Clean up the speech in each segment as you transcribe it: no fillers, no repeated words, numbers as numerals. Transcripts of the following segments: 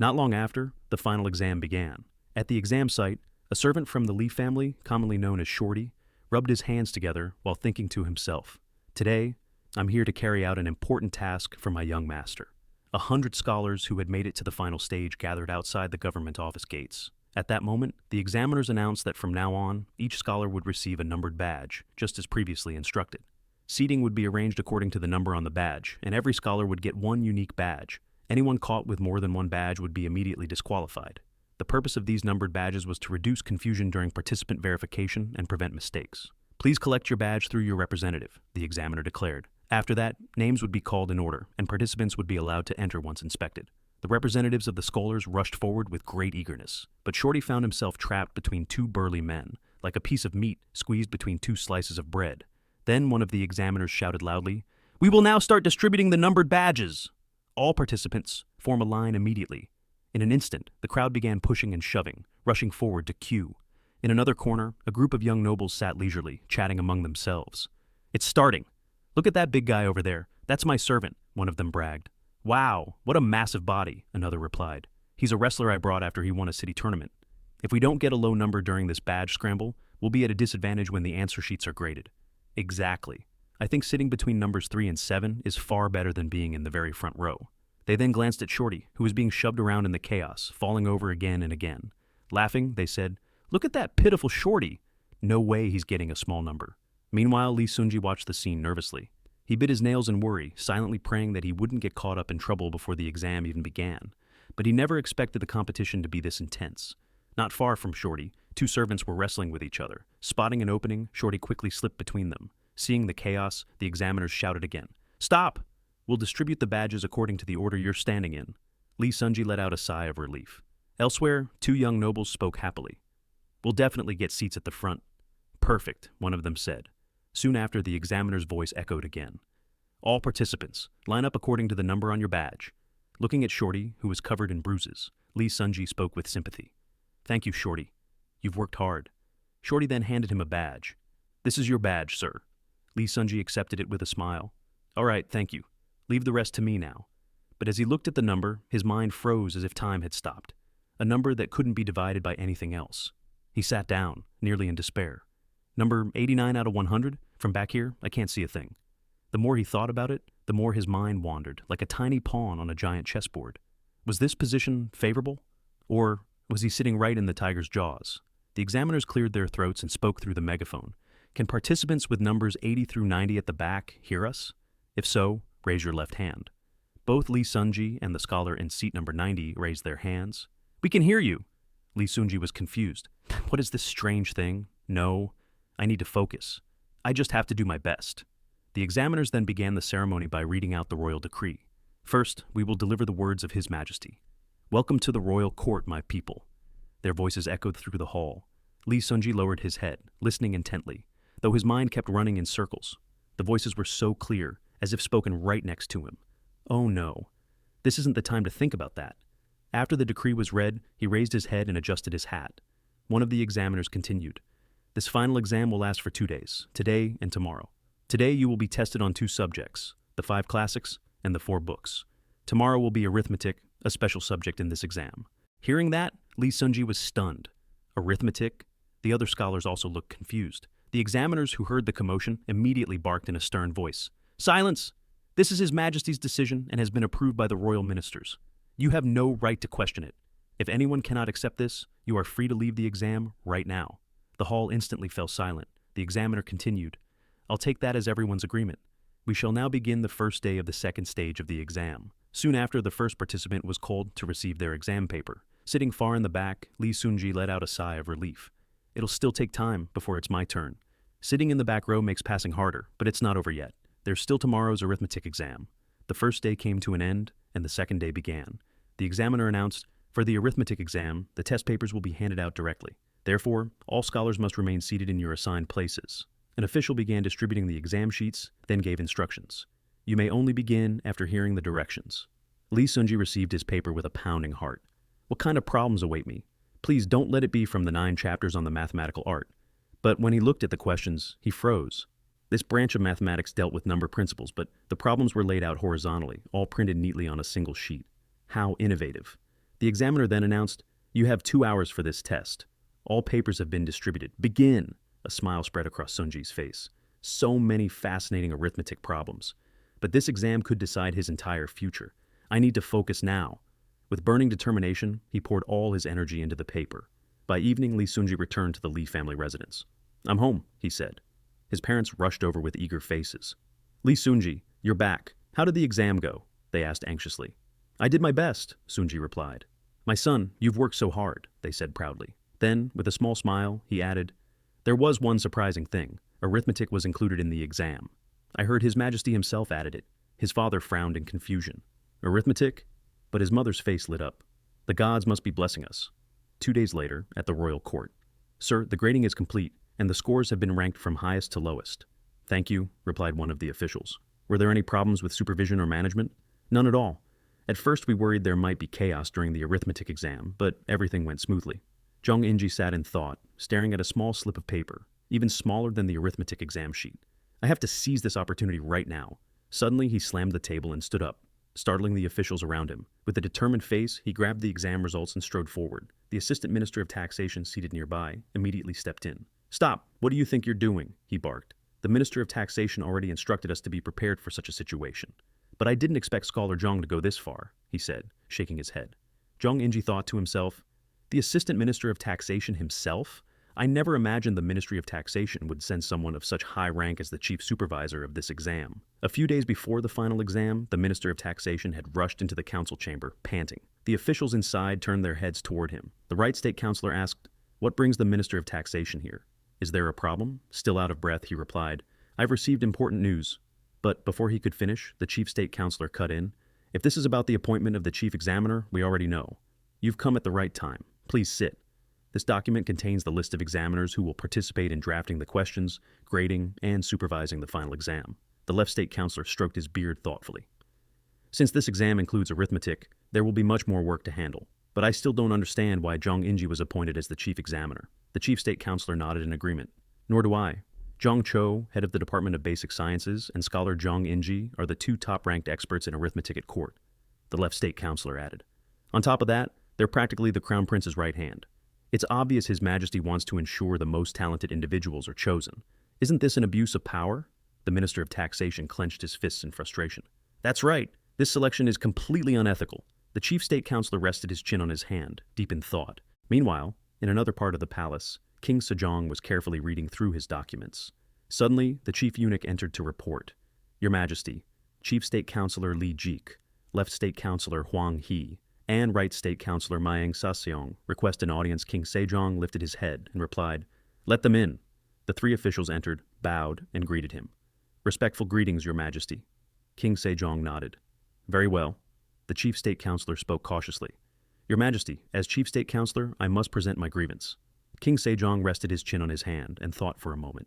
Not long after, the final exam began. At the exam site, a servant from the Lee family, commonly known as Shorty, rubbed his hands together while thinking to himself, "Today, I'm here to carry out an important task for my young master." 100 scholars who had made it to the final stage gathered outside the government office gates. At that moment, the examiners announced that from now on, each scholar would receive a numbered badge, just as previously instructed. Seating would be arranged according to the number on the badge, and every scholar would get one unique badge. Anyone caught with more than one badge would be immediately disqualified. The purpose of these numbered badges was to reduce confusion during participant verification and prevent mistakes. "Please collect your badge through your representative," the examiner declared. After that, names would be called in order, and participants would be allowed to enter once inspected. The representatives of the scholars rushed forward with great eagerness, but Shorty found himself trapped between two burly men, like a piece of meat squeezed between two slices of bread. Then one of the examiners shouted loudly, "We will now start distributing the numbered badges." All participants form a line immediately. In an instant, the crowd began pushing and shoving, rushing forward to queue. In another corner, a group of young nobles sat leisurely, chatting among themselves. "It's starting. Look at that big guy over there. That's my servant," one of them bragged. "Wow, what a massive body," another replied. "He's a wrestler I brought after he won a city tournament. If we don't get a low number during this badge scramble, we'll be at a disadvantage when the answer sheets are graded." Exactly. I think sitting between numbers 3 and 7 is far better than being in the very front row. They then glanced at Shorty, who was being shoved around in the chaos, falling over again and again. Laughing, they said, "Look at that pitiful Shorty. No way he's getting a small number." Meanwhile, Lee Sunji watched the scene nervously. He bit his nails in worry, silently praying that he wouldn't get caught up in trouble before the exam even began. But he never expected the competition to be this intense. Not far from Shorty, two servants were wrestling with each other. Spotting an opening, Shorty quickly slipped between them. Seeing the chaos, the examiners shouted again, "Stop! We'll distribute the badges according to the order you're standing in." Lee Sunji let out a sigh of relief. Elsewhere, two young nobles spoke happily. "We'll definitely get seats at the front." "Perfect," one of them said. Soon after, the examiner's voice echoed again. "All participants, line up according to the number on your badge." Looking at Shorty, who was covered in bruises, Lee Sunji spoke with sympathy. "Thank you, Shorty. You've worked hard." Shorty then handed him a badge. "This is your badge, sir." Lee Sunji accepted it with a smile. "All right, thank you. Leave the rest to me now." But as he looked at the number, his mind froze as if time had stopped. A number that couldn't be divided by anything else. He sat down, nearly in despair. Number 89 out of 100? From back here, I can't see a thing. The more he thought about it, the more his mind wandered, like a tiny pawn on a giant chessboard. Was this position favorable? Or was he sitting right in the tiger's jaws? The examiners cleared their throats and spoke through the megaphone. "Can participants with numbers 80 through 90 at the back hear us? If so, raise your left hand." Both Lee Sunji and the scholar in seat number 90 raised their hands. "We can hear you." Lee Sunji was confused. "What is this strange thing? No, I need to focus. I just have to do my best." The examiners then began the ceremony by reading out the royal decree. "First, we will deliver the words of His Majesty. Welcome to the royal court, my people." Their voices echoed through the hall. Lee Sunji lowered his head, listening intently, though his mind kept running in circles. The voices were so clear, as if spoken right next to him. Oh no, this isn't the time to think about that. After the decree was read, he raised his head and adjusted his hat. One of the examiners continued, "This final exam will last for 2 days, today and tomorrow. Today you will be tested on 2 subjects, the 5 classics and the 4 books. Tomorrow will be arithmetic, a special subject in this exam." Hearing that, Lee Sunji was stunned. Arithmetic? The other scholars also looked confused. The examiners who heard the commotion immediately barked in a stern voice, "Silence! This is His Majesty's decision and has been approved by the royal ministers. You have no right to question it. If anyone cannot accept this, you are free to leave the exam right now." The hall instantly fell silent. The examiner continued, "I'll take that as everyone's agreement. We shall now begin the first day of the second stage of the exam." Soon after, the first participant was called to receive their exam paper. Sitting far in the back, Lee Sunji let out a sigh of relief. It'll still take time before it's my turn. Sitting in the back row makes passing harder, but it's not over yet. There's still tomorrow's arithmetic exam. The first day came to an end, and the second day began. The examiner announced, "For the arithmetic exam, the test papers will be handed out directly. Therefore, all scholars must remain seated in your assigned places." An official began distributing the exam sheets, then gave instructions. "You may only begin after hearing the directions." Lee Sunji received his paper with a pounding heart. What kind of problems await me? Please don't let it be from the 9 chapters on the mathematical art. But when he looked at the questions, he froze. This branch of mathematics dealt with number principles, but the problems were laid out horizontally, all printed neatly on a single sheet. How innovative. The examiner then announced, "You have 2 hours for this test. All papers have been distributed. Begin!" A smile spread across Sunji's face. So many fascinating arithmetic problems. But this exam could decide his entire future. I need to focus now. With burning determination, he poured all his energy into the paper. By evening, Lee Sunji returned to the Lee family residence. "I'm home," he said. His parents rushed over with eager faces. "Lee Sunji, you're back. How did the exam go?" they asked anxiously. "I did my best," Sunji replied. "My son, you've worked so hard," they said proudly. Then, with a small smile, he added, "There was one surprising thing. Arithmetic was included in the exam. I heard His Majesty himself added it." His father frowned in confusion. "Arithmetic?" But his mother's face lit up. "The gods must be blessing us." 2 days later, at the royal court. "Sir, the grading is complete, and the scores have been ranked from highest to lowest." "Thank you," replied one of the officials. "Were there any problems with supervision or management?" "None at all. At first we worried there might be chaos during the arithmetic exam, but everything went smoothly." Jung In-ji sat in thought, staring at a small slip of paper, even smaller than the arithmetic exam sheet. "I have to seize this opportunity right now." Suddenly he slammed the table and stood up, startling the officials around him. With a determined face, he grabbed the exam results and strode forward. The assistant minister of taxation, seated nearby, immediately stepped in. "Stop! What do you think you're doing?" he barked. "The minister of taxation already instructed us to be prepared for such a situation." "But I didn't expect Scholar Jung to go this far," he said, shaking his head. Jung In-ji thought to himself, "The assistant minister of taxation himself? I never imagined the Ministry of Taxation would send someone of such high rank as the chief supervisor of this exam." A few days before the final exam, the Minister of Taxation had rushed into the council chamber, panting. The officials inside turned their heads toward him. The Right State Councilor asked, "What brings the Minister of Taxation here? Is there a problem?" Still out of breath, he replied, "I've received important news." But before he could finish, the Chief State Councilor cut in. "If this is about the appointment of the Chief Examiner, we already know. You've come at the right time. Please sit. This document contains the list of examiners who will participate in drafting the questions, grading, and supervising the final exam." The Left State Councilor stroked his beard thoughtfully. "Since this exam includes arithmetic, there will be much more work to handle. But I still don't understand why Jung In-ji was appointed as the Chief Examiner." The Chief State Councilor nodded in agreement. "Nor do I. Jung Cho, head of the Department of Basic Sciences, and Scholar Jung In-ji are the 2 top-ranked experts in arithmetic at court," the Left State Councilor added. "On top of that, they're practically the Crown Prince's right hand. It's obvious His Majesty wants to ensure the most talented individuals are chosen. Isn't this an abuse of power?" The Minister of Taxation clenched his fists in frustration. "That's right. This selection is completely unethical." The Chief State Councilor rested his chin on his hand, deep in thought. Meanwhile, in another part of the palace, King Sejong was carefully reading through his documents. Suddenly, the chief eunuch entered to report. "Your Majesty, Chief State Councilor Lee Jik, Left State Councilor Huang He, and Right State Councilor Mayang Saseong request an audience." King Sejong lifted his head and replied, "Let them in." The 3 officials entered, bowed, and greeted him. "Respectful greetings, Your Majesty." King Sejong nodded. "Very well." The Chief State Councilor spoke cautiously. "Your Majesty, as Chief State Councilor, I must present my grievance." King Sejong rested his chin on his hand and thought for a moment.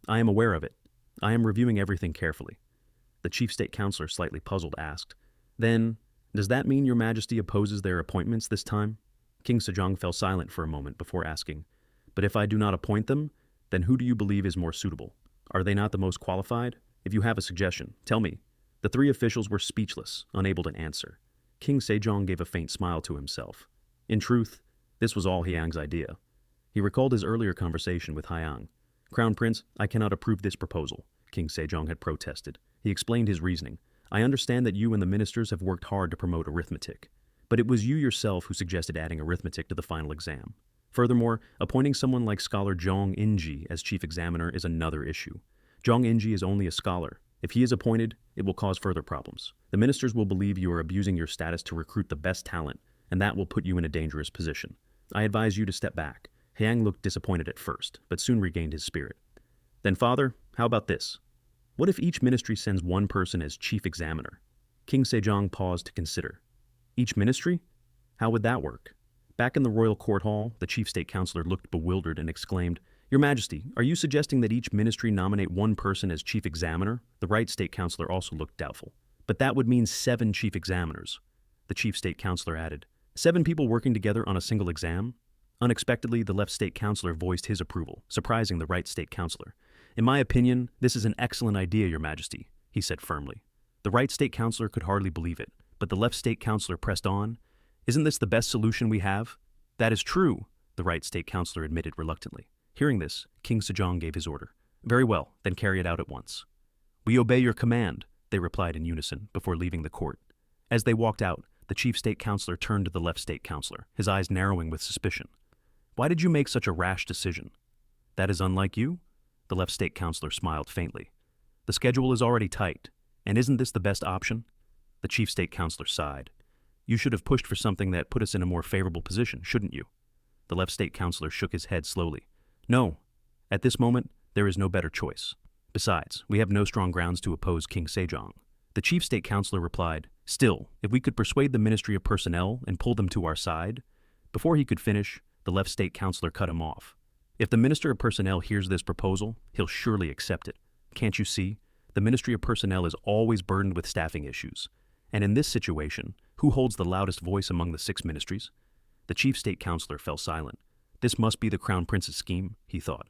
"I am aware of it. I am reviewing everything carefully." The Chief State Councilor, slightly puzzled, asked, "Then, does that mean Your Majesty opposes their appointments this time?" King Sejong fell silent for a moment before asking, "But if I do not appoint them, then who do you believe is more suitable? Are they not the most qualified? If you have a suggestion, tell me." The 3 officials were speechless, unable to answer. King Sejong gave a faint smile to himself. In truth, this was all Hyang's idea. He recalled his earlier conversation with Hyang. "Crown Prince, I cannot approve this proposal," King Sejong had protested. He explained his reasoning. "I understand that you and the ministers have worked hard to promote arithmetic, but it was you yourself who suggested adding arithmetic to the final exam. Furthermore, appointing someone like Scholar Jung In-ji as chief examiner is another issue. Jung In-ji is only a scholar. If he is appointed, it will cause further problems. The ministers will believe you are abusing your status to recruit the best talent, and that will put you in a dangerous position. I advise you to step back." Hyang looked disappointed at first, but soon regained his spirit. "Then, Father, how about this? What if each ministry sends one person as chief examiner?" King Sejong paused to consider. "Each ministry? How would that work?" Back in the royal court hall, the Chief State Councilor looked bewildered and exclaimed, "Your Majesty, are you suggesting that each ministry nominate one person as chief examiner?" The Right State Councilor also looked doubtful. "But that would mean 7 chief examiners." The Chief State Councilor added, 7 people working together on a single exam? Unexpectedly, the Left State Councilor voiced his approval, surprising the Right State Councilor. "In my opinion, this is an excellent idea, Your Majesty," he said firmly. The Right State Councilor could hardly believe it, but the Left State Councilor pressed on. Isn't this the best solution we have? That is true, the right state counselor admitted reluctantly. Hearing this, King Sejong gave his order. Very well, then carry it out at once. We obey your command, they replied in unison before leaving the court. As they walked out, the chief state counselor turned to the left state counselor, his eyes narrowing with suspicion. Why did you make such a rash decision? That is unlike you? The left state counselor smiled faintly. The schedule is already tight, and isn't this the best option? The chief state counselor sighed. You should have pushed for something that put us in a more favorable position, shouldn't you? The left state counselor shook his head slowly. No, at this moment, there is no better choice. Besides, we have no strong grounds to oppose King Sejong. The chief state counselor replied, Still, if we could persuade the Ministry of Personnel and pull them to our side. Before he could finish, the left state counselor cut him off. If the Minister of Personnel hears this proposal, he'll surely accept it. Can't you see? The Ministry of Personnel is always burdened with staffing issues. And in this situation, who holds the loudest voice among the 6 ministries? The chief state counselor fell silent. This must be the Crown Prince's scheme, he thought.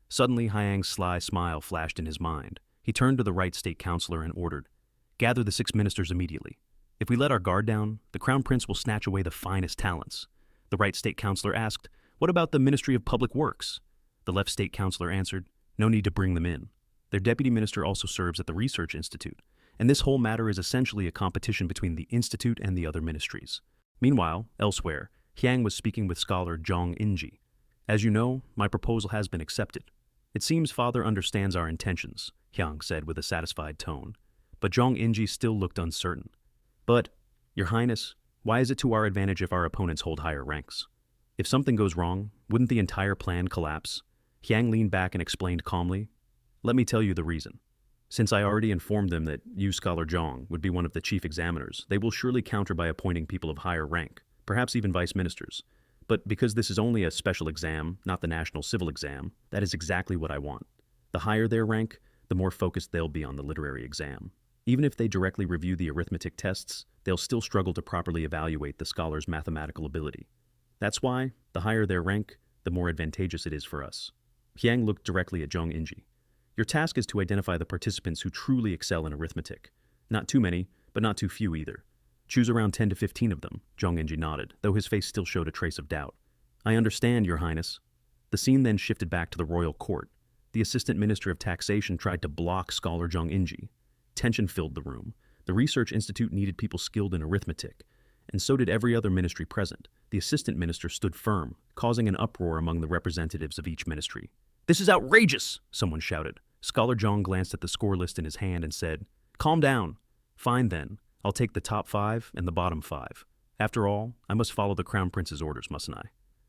Suddenly, Hyang's sly smile flashed in his mind. He turned to the right state counselor and ordered, Gather the 6 ministers immediately. If we let our guard down, the Crown Prince will snatch away the finest talents. The right state counselor asked, What about the Ministry of Public Works? The left state counselor answered, No need to bring them in. Their deputy minister also serves at the Research Institute, and this whole matter is essentially a competition between the institute and the other ministries. Meanwhile, elsewhere, Hyang was speaking with scholar Jong In-ji. As you know, my proposal has been accepted. It seems Father understands our intentions, Hyang said with a satisfied tone. But Jong In-ji still looked uncertain. But, Your Highness, why is it to our advantage if our opponents hold higher ranks? If something goes wrong, wouldn't the entire plan collapse? Hyang leaned back and explained calmly, Let me tell you the reason. Since I already informed them that you, Scholar Jong, would be one of the chief examiners, they will surely counter by appointing people of higher rank, perhaps even vice ministers. But because this is only a special exam, not the national civil exam, that is exactly what I want. The higher their rank, the more focused they'll be on the literary exam. Even if they directly review the arithmetic tests, they'll still struggle to properly evaluate the scholar's mathematical ability. That's why, the higher their rank, the more advantageous it is for us. Hyang looked directly at Jong In-ji. Your task is to identify the participants who truly excel in arithmetic. Not too many, but not too few either. Choose around 10 to 15 of them, Jong In-ji nodded, though his face still showed a trace of doubt. I understand, Your Highness. The scene then shifted back to the royal court. The assistant minister of taxation tried to block scholar Jong In-ji. Tension filled the room. The research institute needed people skilled in arithmetic, and so did every other ministry present. The assistant minister stood firm, causing an uproar among the representatives of each ministry. This is outrageous, someone shouted. Scholar Jong glanced at the score list in his hand and said, Calm down. Fine then. I'll take the top 5 and the bottom 5. After all, I must follow the Crown Prince's orders, mustn't I?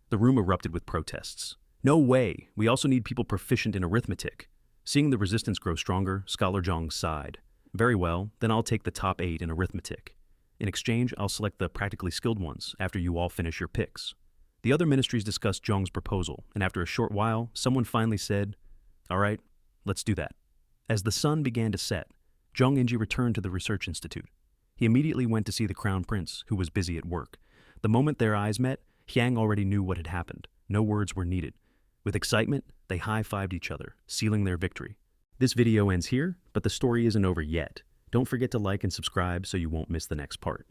The room erupted with protests. No way. We also need people proficient in arithmetic. Seeing the resistance grow stronger, Scholar Jong sighed. Very well, then I'll take the top 8 in arithmetic. In exchange, I'll select the practically skilled ones after you all finish your picks. The other ministries discussed Jong's proposal, and after a short while, someone finally said, All right, let's do that. As the sun began to set, Jong In-ji returned to the Research Institute. He immediately went to see the Crown Prince, who was busy at work. The moment their eyes met, Hyang already knew what had happened. No words were needed. With excitement, they high-fived each other, sealing their victory. This video ends here, but the story isn't over yet. Don't forget to like and subscribe so you won't miss the next part.